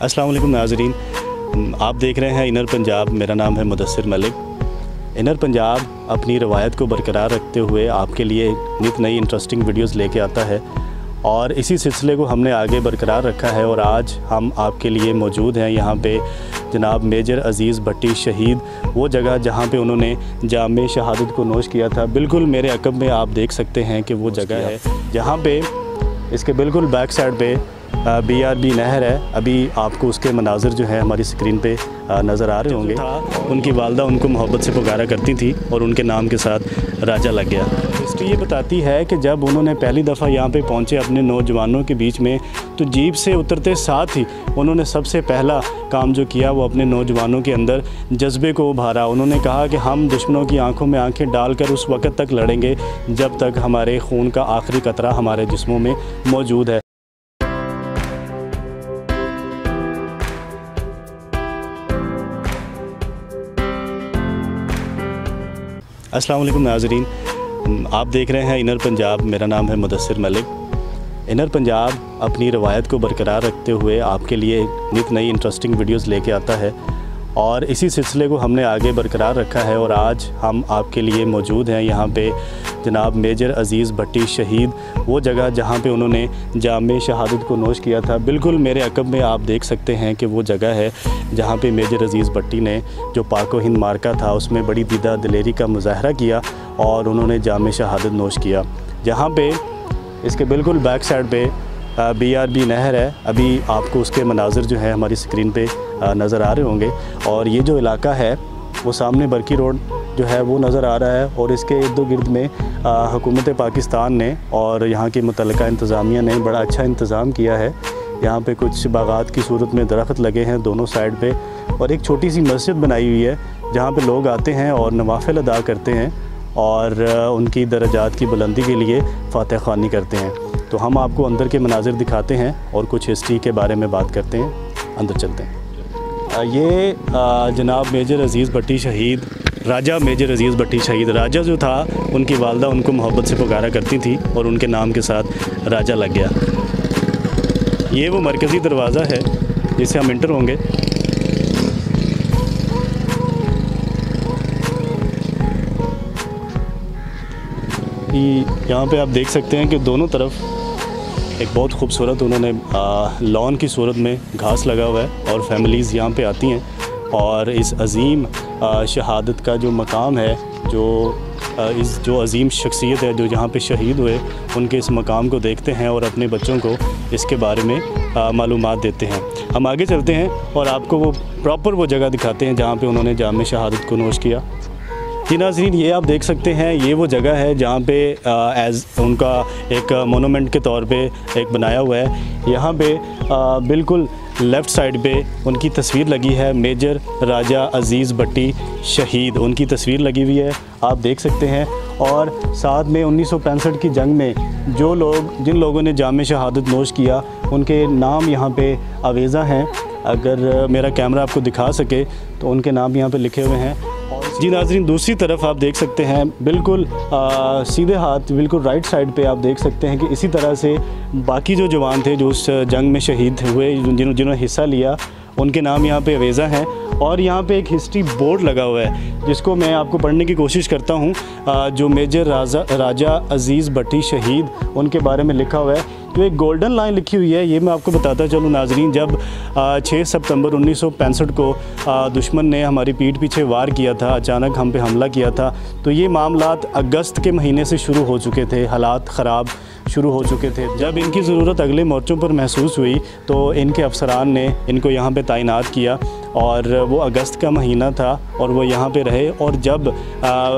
अस्सलाम वालेकुम नाज़रीन, आप देख रहे हैं इनर पंजाब। मेरा नाम है मुदस्सिर मलिक। इनर पंजाब अपनी रवायत को बरकरार रखते हुए आपके लिए नित नई इंटरेस्टिंग वीडियोस लेके आता है और इसी सिलसिले को हमने आगे बरकरार रखा है। और आज हम आपके लिए मौजूद हैं यहाँ पे जनाब मेजर अज़ीज़ भट्टी शहीद, वो जगह जहाँ पे उन्होंने जाम शहादत को नोश किया था। बिल्कुल मेरे अक़ब में आप देख सकते हैं कि वो जगह है जहाँ पे इसके बिल्कुल बैक साइड पे BRB नहर है। अभी आपको उसके मनाज़र जो है हमारी स्क्रीन पे नज़र आ रहे होंगे। उनकी वालदा उनको मोहब्बत से पुकारा करती थी और उनके नाम के साथ राजा लग गया। हिस्ट्री ये बताती है कि जब उन्होंने पहली दफ़ा यहाँ पे पहुँचे अपने नौजवानों के बीच में, तो जीप से उतरते साथ ही उन्होंने सबसे पहला काम जो किया वो अपने नौजवानों के अंदर जज्बे को उभारा। उन्होंने कहा कि हम दुश्मनों की आंखों में आंखें डालकर उस वक़्त तक लड़ेंगे जब तक हमारे खून का आखिरी कतरा हमारे जिस्मों में मौजूद है। अस्सलाम वालेकुम नाज़रीन, आप देख रहे हैं इनर पंजाब। मेरा नाम है मुदस्सिर मलिक। इनर पंजाब अपनी रवायत को बरकरार रखते हुए आपके लिए नित नई इंटरेस्टिंग वीडियोस लेके आता है और इसी सिलसिले को हमने आगे बरकरार रखा है। और आज हम आपके लिए मौजूद हैं यहाँ पे जनाब मेजर अज़ीज़ भट्टी शहीद, वो जगह जहाँ पे उन्होंने जाम शहादत को नोश किया था। बिल्कुल मेरे अक़ब में आप देख सकते हैं कि वो जगह है जहाँ पे मेजर अज़ीज़ भट्टी ने जो पाको हिंद मार्का था उसमें बड़ी दीदा दिलेरी का मुज़ाहरा किया और उन्होंने जाम शहादत नोश किया। जहाँ पे इसके बिल्कुल बैक साइड पे BRB नहर है। अभी आपको उसके मनाज़र जो है हमारी स्क्रीन पे नज़र आ रहे होंगे। और ये जो इलाका है वो सामने बरकी रोड जो है वो नज़र आ रहा है और इसके इर्द गिर्द में हुकूमत पाकिस्तान ने और यहाँ की मुतल्लिका इंतज़ामिया ने बड़ा अच्छा इंतज़ाम किया है। यहाँ पे कुछ बागात की सूरत में दरख्त लगे हैं दोनों साइड पे और एक छोटी सी मस्जिद बनाई हुई है जहाँ पे लोग आते हैं और नवाफ़िल अदा करते हैं और उनकी दर्जात की बुलंदी के लिए फ़ातिह ख़्वानी करते हैं। तो हम आपको अंदर के मनाज़िर दिखाते हैं और कुछ हिस्ट्री के बारे में बात करते हैं। अंदर चलते हैं। ये जनाब मेजर अज़ीज़ भट्टी शहीद, राजा मेजर अज़ीज़ भट्टी शहीद। राजा जो था उनकी वालदा उनको मोहब्बत से पुकारा करती थी और उनके नाम के साथ राजा लग गया। ये वो मरकज़ी दरवाज़ा है जिससे हम इंटर होंगे। यहाँ पे आप देख सकते हैं कि दोनों तरफ एक बहुत खूबसूरत उन्होंने लॉन की सूरत में घास लगा हुआ है और फैमिलीज़ यहाँ पे आती हैं और इस अज़ीम शहादत का जो मकाम है, जो अज़ीम शख्सियत है जो यहाँ पे शहीद हुए, उनके इस मकाम को देखते हैं और अपने बच्चों को इसके बारे में मालूमात देते हैं। हम आगे चलते हैं और आपको वो प्रॉपर वो जगह दिखाते हैं जहाँ पे उन्होंने जाम शहादत को नोश किया। जी नाज़रीन, ये आप देख सकते हैं ये वो जगह है जहाँ पे एज़ उनका एक मोनूमेंट के तौर पे एक बनाया हुआ है। यहाँ पे बिल्कुल लेफ़्ट साइड पे उनकी तस्वीर लगी है, मेजर राजा अज़ीज़ भट्टी शहीद, उनकी तस्वीर लगी हुई है, आप देख सकते हैं। और साथ में 1965 की जंग में जिन लोगों ने जाम शहादत नोश किया उनके नाम यहाँ पे आवेज़ा हैं। अगर मेरा कैमरा आपको दिखा सके तो उनके नाम यहाँ पे लिखे हुए हैं। जी नाज़रीन, दूसरी तरफ आप देख सकते हैं बिल्कुल सीधे हाथ बिल्कुल राइट साइड पे आप देख सकते हैं कि इसी तरह से बाकी जो जवान थे जो उस जंग में शहीद हुए, जिन्होंने हिस्सा लिया, उनके नाम यहाँ पे अवेज़ा हैं। और यहाँ पे एक हिस्ट्री बोर्ड लगा हुआ है जिसको मैं आपको पढ़ने की कोशिश करता हूँ। जो मेजर राजा अज़ीज़ भट्टी शहीद उनके बारे में लिखा हुआ है। तो एक गोल्डन लाइन लिखी हुई है, ये मैं आपको बताता चलूँ नाज़रीन। जब 6 सितंबर 1965 को दुश्मन ने हमारी पीठ पीछे वार किया था, अचानक हम पे हमला किया था, तो ये मामलात अगस्त के महीने से शुरू हो चुके थे, हालात ख़राब शुरू हो चुके थे। जब इनकी ज़रूरत अगले मोर्चों पर महसूस हुई तो इनके अफसरान ने इनको यहाँ पे तैनात किया और वो अगस्त का महीना था और वो यहाँ पे रहे। और जब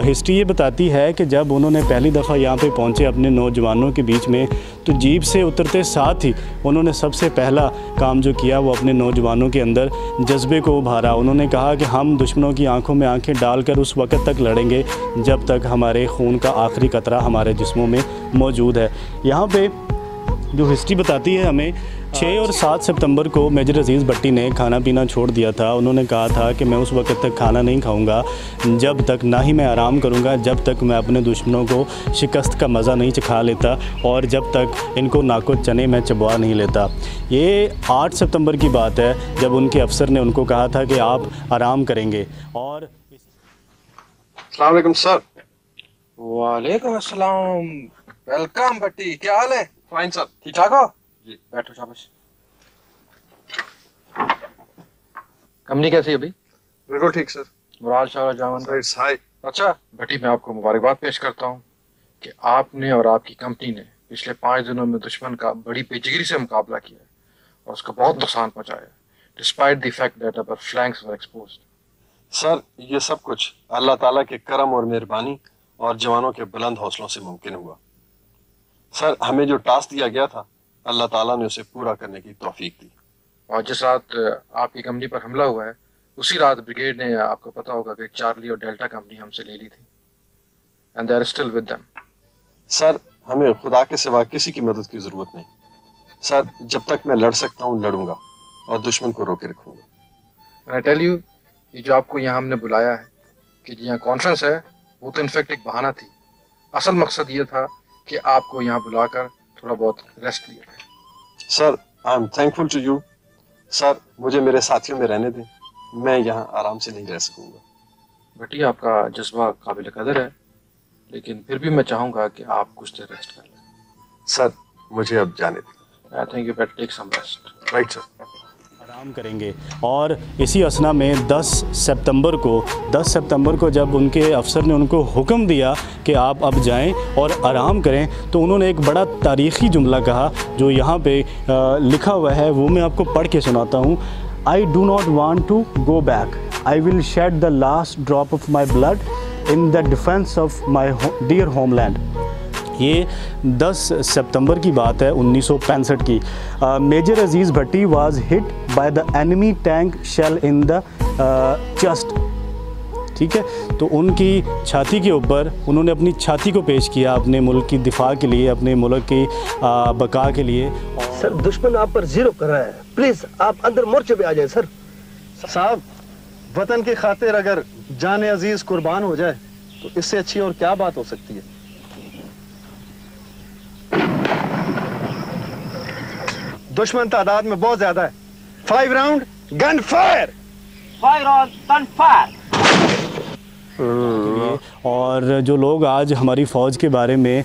हिस्ट्री ये बताती है कि जब उन्होंने पहली दफ़ा यहाँ पे पहुँचे अपने नौजवानों के बीच में, तो जीप से उतरते साथ ही उन्होंने सबसे पहला काम जो किया वो अपने नौजवानों के अंदर जज्बे को उभारा। उन्होंने कहा कि हम दुश्मनों की आंखों में आंखें डालकर उस वक़्त तक लड़ेंगे जब तक हमारे खून का आखिरी कतरा हमारे जिस्मों में मौजूद है। यहाँ पे जो हिस्ट्री बताती है हमें 6 और 7 सितंबर को मेजर अजीज़ भट्टी ने खाना पीना छोड़ दिया था। उन्होंने कहा था कि मैं उस वक्त तक खाना नहीं खाऊंगा जब तक, ना ही मैं आराम करूंगा जब तक मैं अपने दुश्मनों को शिकस्त का मज़ा नहीं चखा लेता और जब तक इनको नाको चने मैं चबवा नहीं लेता। ये 8 सितंबर की बात है जब उनके अफसर ने उनको कहा था कि आप आराम करेंगे। और अस्सलाम वालेकुम सर। वालेकुम अस्सलाम। वेलकम भट्टी, क्या हाल है? Fine sir. ठीक ठाक हो जी? बैठो शाबाश। कंपनी कैसी है अभी? बिल्कुल ठीक सर। मुराद शाह जावन। It's high. अच्छा भट्टी, मैं आपको मुबारकबाद पेश करता हूँ कि आपने और आपकी कंपनी ने पिछले 5 दिनों में दुश्मन का बड़ी पेचीदगी से मुकाबला किया है और उसका बहुत नुकसान पहुंचाया, despite the fact that our flanks were exposed. Sir ये सब कुछ अल्लाह ताला के करम और मेहरबानी और जवानों के बुलंद हौसलों से मुमकिन हुआ। सर हमें जो टास्क दिया गया था अल्लाह ताला ने उसे पूरा करने की तौफीक दी। और जिस रात आपकी कंपनी पर हमला हुआ है उसी रात ब्रिगेड ने, आपको पता होगा कि चार्ली और डेल्टा कंपनी हमसे ले ली थी, and they are still with them. Sir हमें खुदा के सिवा किसी की मदद की जरूरत नहीं। सर जब तक मैं लड़ सकता हूँ लड़ूंगा और दुश्मन को रोके रखूंगा। आई टेल यू, ये जो आपको यहाँ हमने बुलाया है कि यहाँ कॉन्फ्रेंस है, वो तो इनफेक्ट एक बहाना थी। असल मकसद ये था कि आपको यहाँ बुलाकर थोड़ा बहुत रेस्ट लिया जाए। Sir I am thankful to you. Sir मुझे मेरे साथियों में रहने दें, मैं यहाँ आराम से नहीं रह सकूंगा। भट्टी, आपका जज्बा काबिल कदर है, लेकिन फिर भी मैं चाहूँगा कि आप कुछ देर रेस्ट कर लें। सर मुझे अब जाने दें। I think you better take some rest. Right sir. आराम करेंगे। और इसी असना में 10 सितंबर को जब उनके अफसर ने उनको हुक्म दिया कि आप अब जाएं और आराम करें, तो उन्होंने एक बड़ा तारीख़ी जुमला कहा जो यहाँ पे लिखा हुआ है, वो मैं आपको पढ़ के सुनाता हूँ। I do not want to go back, I will shed the last drop of my blood in the defence of my dear homeland. ये 10 सितंबर की बात है 1965 की। Major Aziz Bhatti was hit by the enemy tank shell in the chest. ठीक है, तो उनकी छाती के ऊपर उन्होंने अपनी छाती को पेश किया अपने मुल्क की दिफा के लिए, अपने मुल्क की बका के लिए। सर दुश्मन आप पर जीरो कर रहा है, प्लीज आप अंदर मोर्चे पे आ जाए। सर साहब, वतन की खातिर अगर जान अजीज कुर्बान हो जाए तो इससे अच्छी और क्या बात हो सकती है। दुश्मन तादाद में बहुत ज्यादा है। 5 round gun fire. Fire on gun fire. और जो लोग आज हमारी फ़ौज के बारे में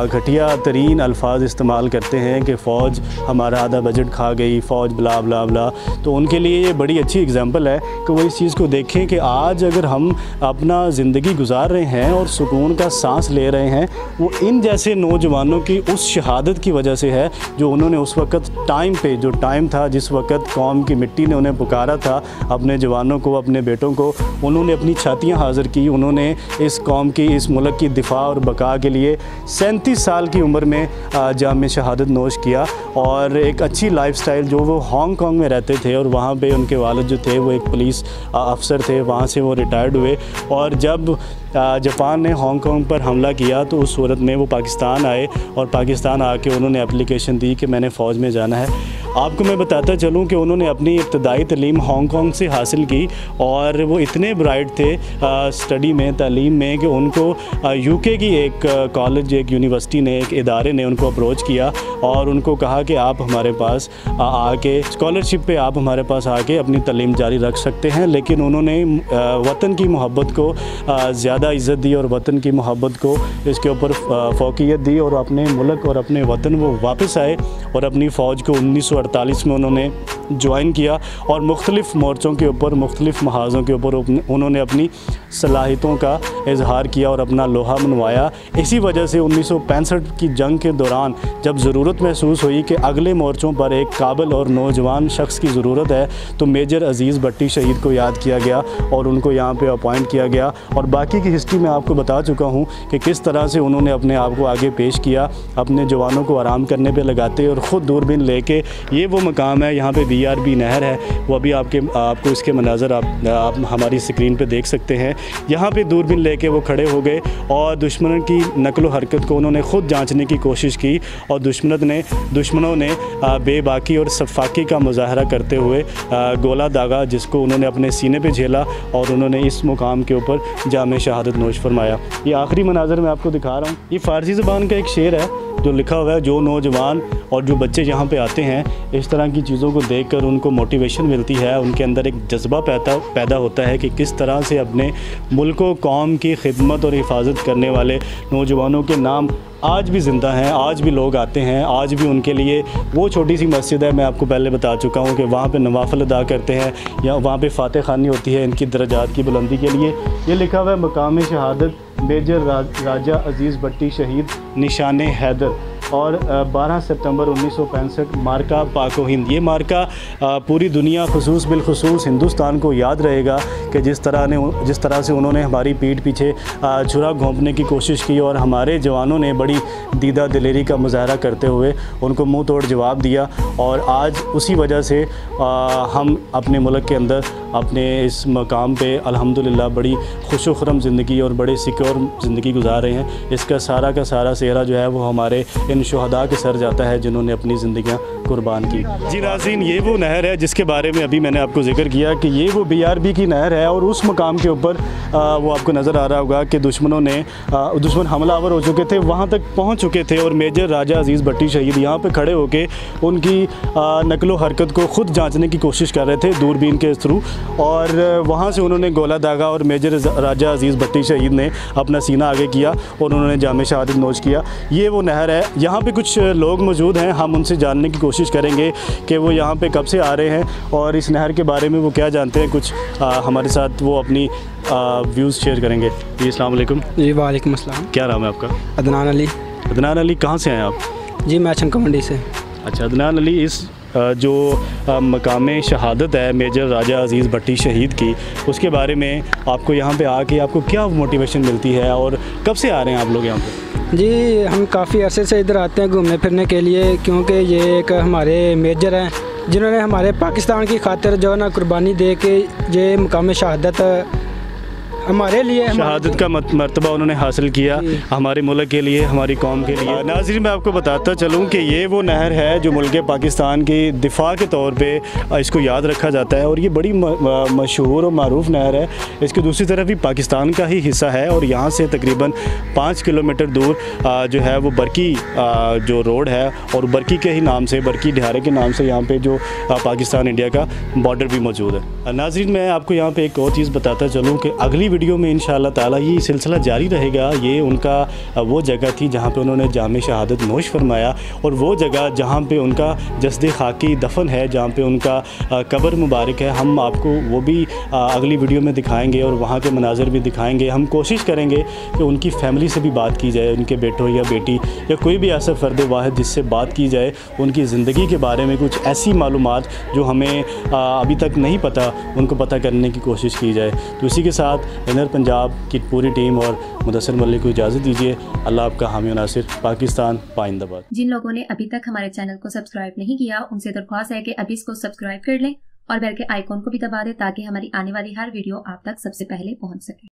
घटिया तरीन अल्फाज इस्तेमाल करते हैं कि फ़ौज हमारा आधा बजट खा गई, फ़ौज ब्ला ब्ला ब्ला, तो उनके लिए ये बड़ी अच्छी एग्जांपल है कि वो इस चीज़ को देखें कि आज अगर हम अपना ज़िंदगी गुजार रहे हैं और सुकून का सांस ले रहे हैं, वो इन जैसे नौजवानों की उस शहादत की वजह से है जो उन्होंने उस वक़्त टाइम पे, जो टाइम था जिस वक़्त कौम की मिट्टी ने उन्हें पुकारा था, अपने जवानों को, अपने बेटों को, उन्होंने अपनी छातियाँ हाज़िर की। उन्होंने इस कौम की, इस मुल्क की दिफा और बका के लिए 37 साल की उम्र में जाम शहादत नोश किया और एक अच्छी लाइफस्टाइल, जो वो हांगकांग में रहते थे और वहाँ पे उनके वालिद जो थे वो एक पुलिस अफसर थे, वहाँ से वो रिटायर्ड हुए। और जब जापान ने हांगकांग पर हमला किया तो उस सूरत में वो पाकिस्तान आए और पाकिस्तान आके उन्होंने एप्लीकेशन दी कि मैंने फ़ौज में जाना है। आपको मैं बताता चलूँ कि उन्होंने अपनी इब्तदाई तालीम हांगकांग से हासिल की और वो इतने ब्राइट थे स्टडी में, तालीम में, कि उनको यूके की एक कॉलेज, एक यूनिवर्सिटी ने, एक इदारे ने उनको अप्रोच किया और उनको कहा कि आप हमारे पास आके स्कॉलरशिप पे आप हमारे पास आके अपनी तालीम जारी रख सकते हैं। लेकिन उन्होंने वतन की मोहब्बत को ज़्यादा इज़्ज़त दी और वतन की मोहब्बत को इसके ऊपर फ़ौक़ियत दी और अपने मुल्क और अपने वतन वो वापस आए और अपनी फ़ौज को 1948 में उन्होंने ज्वाइन किया और मुख्तलिफ़ मोर्चों के ऊपर, मुख्तलिफ़ महाज़ों के ऊपर उन्होंने अपनी सलाहियतों का इजहार किया और अपना लोहा मनवाया। इसी वजह से 1965 की जंग के दौरान जब ज़रूरत महसूस हुई कि अगले मोर्चों पर एक काबिल और नौजवान शख्स की ज़रूरत है, तो मेजर अजीज़ भट्टी शहीद को याद किया गया और उनको यहाँ पे अपॉइंट किया गया। और बाकी की की हिस्ट्री मैं आपको बता चुका हूँ कि किस तरह से उन्होंने अपने आप को आगे पेश किया, अपने जवानों को आराम करने पे लगाते और ख़ुद दूरबीन लेके। ये वो मकाम है, यहाँ पे BRB नहर है, वो अभी आपको इसके मनाज़र आप हमारी स्क्रीन पे देख सकते हैं। यहाँ पे दूरबीन लेके वो खड़े हो गए और दुश्मन की नकलो हरकत को उन्होंने ख़ुद जांचने की कोशिश की और दुश्मनों ने बेबाकी और सफाकी का मुजाहरा करते हुए गोला दागा, जिसको उन्होंने अपने सीने पे झेला और उन्होंने इस मुकाम के ऊपर जामे शहादत नोश फरमाया। ये आखिरी मनाज़र मैं आपको दिखा रहा हूँ। ये फ़ारसी ज़बान का एक शेर है जो लिखा हुआ है, जो नौजवान और जो बच्चे यहाँ पे आते हैं, इस तरह की चीज़ों को देखकर उनको मोटिवेशन मिलती है, उनके अंदर एक जज्बा पैदा होता है कि किस तरह से अपने मुल्क व कौम की खिदमत और हिफाजत करने वाले नौजवानों के नाम आज भी ज़िंदा हैं, आज भी लोग आते हैं, आज भी उनके लिए वो छोटी सी मस्जिद है, मैं आपको पहले बता चुका हूँ कि वहाँ पे नवाफिल अदा करते हैं या वहाँ पे फातह खानी होती है इनकी दर्जात की बुलंदी के लिए। ये लिखा हुआ है मकाम शहादत मेजर राजा अजीज़ भट्टी शहीद निशान हैदर और 12 सितंबर 1965 मार्का पाको हिंद। ये मार्का पूरी दुनिया खुसूस बिलखुसूस हिंदुस्तान को याद रहेगा कि जिस तरह से उन्होंने हमारी पीठ पीछे छुरा घोंपने की कोशिश की और हमारे जवानों ने बड़ी दीदा दिलेरी का मुजाहरा करते हुए उनको मुंह तोड़ जवाब दिया। और आज उसी वजह से हम अपने मुल्क के अंदर अपने इस मकाम पे अल्हम्दुलिल्लाह बड़ी खुशो खुरम ज़िंदगी और बड़े सिक्योर ज़िंदगी गुजार रहे हैं। इसका सारा का सारा सेहरा जो है वो हमारे इन शुहदा के सर जाता है जिन्होंने अपनी ज़िंदगियाँ कुर्बान की। जी नाज़रीन, ये वो नहर है जिसके बारे में अभी मैंने आपको जिक्र किया कि ये वो BRB की नहर है और उस मकाम के ऊपर वो आपको नज़र आ रहा होगा कि दुश्मन हमलावर हो चुके थे, वहाँ तक पहुँच चुके थे और मेजर राजा अजीज़ भट्टी शहीद यहाँ पे खड़े होके उनकी नकलो हरकत को ख़ुद जांचने की कोशिश कर रहे थे दूरबीन के थ्रू, और वहाँ से उन्होंने गोला दागा और मेजर राजा अजीज़ भट्टी शहीद ने अपना सीना आगे किया और उन्होंने जामे शहादत नोश किया। ये वो नहर है। यहाँ पे कुछ लोग मौजूद हैं, हम उनसे जानने की कोशिश करेंगे कि वो यहाँ पे कब से आ रहे हैं और इस नहर के बारे में वो क्या जानते हैं। कुछ हमारे साथ वो अपनी व्यूज़ शेयर करेंगे। जी अस्सलाम वालेकुम। जी वालेकुम अस्सलाम। क्या नाम है आपका? अदनान अली। अदनान अली, कहाँ से हैं आप? जी मैं चंका से। अच्छा अदनान अली, इस जो मकाम शहादत है मेजर राजा अजीज़ भट्टी शहीद की, उसके बारे में आपको यहाँ पे आके आपको क्या मोटिवेशन मिलती है और कब से आ रहे हैं आप लोग यहाँ पे? जी हम काफ़ी अरसे से इधर आते हैं घूमने फिरने के लिए, क्योंकि ये एक हमारे मेजर हैं जिन्होंने हमारे पाकिस्तान की खातिर जो है ना कुर्बानी दे के ये मकाम शहादत हमारे लिए शहादत का मर्तबा उन्होंने हासिल किया हमारे मुल्क के लिए, हमारी कौम के लिए। नाज़रीन, मैं आपको बताता चलूँ कि ये वो नहर है जो मुल्क पाकिस्तान की दिफा के तौर पे इसको याद रखा जाता है और ये बड़ी मशहूर और मारूफ नहर है। इसके दूसरी तरफ भी पाकिस्तान का ही हिस्सा है और यहाँ से तकरीबन 5 किलोमीटर दूर जो है वो बरकी जो रोड है और बरकी के ही नाम से, बरकी ढियारे के नाम से यहाँ पर जो पाकिस्तान इंडिया का बॉर्डर भी मौजूद है। नाज़रीन, मैं आपको यहाँ पर एक और चीज़ बताता चलूँ कि अगली वीडियो में इंशाअल्लाह ताला ये सिलसिला जारी रहेगा। ये उनका वो जगह थी जहाँ पे उन्होंने जामे शहादत नोश फरमाया और वो जगह जहाँ पे उनका जस्द खाकी दफन है, जहाँ पे उनका कब्र मुबारक है। हम आपको वो भी अगली वीडियो में दिखाएंगे और वहाँ के मनाज़र भी दिखाएंगे। हम कोशिश करेंगे कि उनकी फ़ैमिली से भी बात की जाए, उनके बेटों या बेटी या कोई भी ऐसा फ़र्द वाहिद जिससे बात की जाए, उनकी ज़िंदगी के बारे में कुछ ऐसी मालूमात जो हमें अभी तक नहीं पता उनको पता करने की कोशिश की जाए। तो इसी के साथ इनर पंजाब की पूरी टीम और मुदस्सिर मलिक को इजाज़त दीजिए। अल्लाह आपका हामी नासिर। पाकिस्तान पाइंदाबाद। जिन लोगों ने अभी तक हमारे चैनल को सब्सक्राइब नहीं किया उनसे दरख्वास्त है कि अभी इसको सब्सक्राइब कर लें और बेल के आइकॉन को भी दबा दें ताकि हमारी आने वाली हर वीडियो आप तक सबसे पहले पहुंच सके।